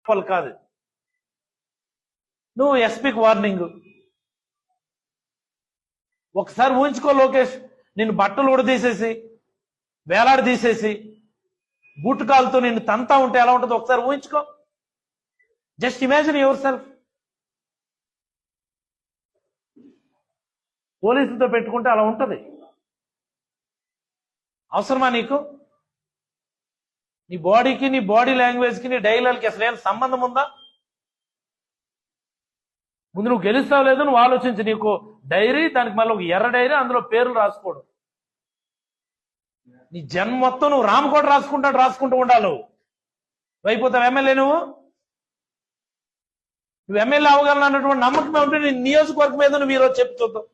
వాళ్ళు కాదు. నువ్వు ఎస్పీకి వార్నింగ్. ఒకసారి ఊహించుకో లోకేష్, నేను బట్టలు ఉడదీసేసి వేలాడి తీసేసి బూట్ కాలుతో నిన్ను తంతా ఉంటే ఎలా ఉంటుందో ఒకసారి ఊహించుకో. Just imagine yourself. పోలీసులతో పెట్టుకుంటే అలా ఉంటది. అవసరమా నీకు? నీ బాడీకి, నీ బాడీ లాంగ్వేజ్కి, నీ డైలాగ్కి అసలు ఏం సంబంధం ఉందా? ముందు నువ్వు గెలుస్తావు లేదు నువ్వు ఆలోచించి. నీకు డైరీ, దానికి మళ్ళీ ఒక ఎర్ర డైరీ, అందులో పేర్లు రాసుకోవడం. నీ జన్మ మొత్తం నువ్వు రామకోట రాసుకుంటూ ఉండాలి. నువ్వు అయిపోతావు ఎమ్మెల్యే. నువ్వు ఎమ్మెల్యే అవ్వగలను అన్నటువంటి నమ్మకమే ఉంటే నీ నియోజకవర్గం మీద నువ్వు ఈరోజు చెప్పి చూద్దాం.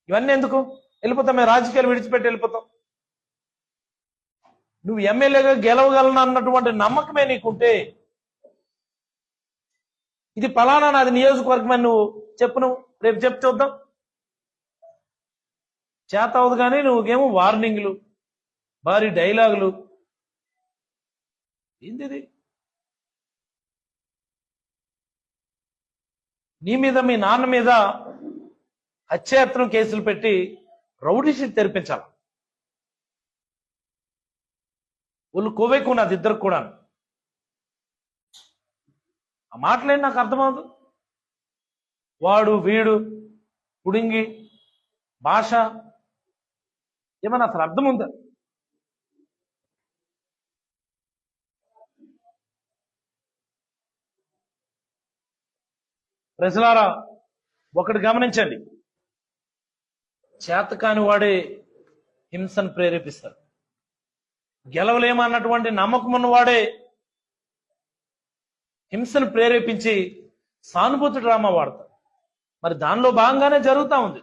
ఇవన్నీ ఎందుకు? వెళ్ళిపోతాం, మేము రాజకీయాలు విడిచిపెట్టి వెళ్ళిపోతాం. నువ్వు ఎమ్మెల్యేగా గెలవగలను అన్నటువంటి నమ్మకమే నీకుంటే, ఇది పలానా నాది నియోజకవర్గం అని నువ్వు చెప్పు. నువ్వు రేపు చెప్పి చూద్దాం. చేత అవదు కానీ నువ్వేమో వార్నింగ్లు, భారీ డైలాగులు. ఏంది? నీ మీద, మీ నాన్న మీద హత్యాయత్నం కేసులు పెట్టి రౌడీ షీట్ తెరిపించాలి. వాళ్ళు కోవేకున్నది ఇద్దరు కూడా. ఆ మాటలేంటి నాకు అర్థమవుతుంది. వాడు వీడు పుడింగి భాష ఏమన్నా అసలు అర్థం ఉందా? ప్రజలారా ఒకటి గమనించండి, చేతకాని వాడే హింసను ప్రేరేపిస్తాడు. గెలవలేమన్నటువంటి నమ్మకం ఉన్నవాడే హింసను ప్రేరేపించి సానుభూతి డ్రామా వాడతాడు. మరి దానిలో భాగంగానే జరుగుతూ ఉంది.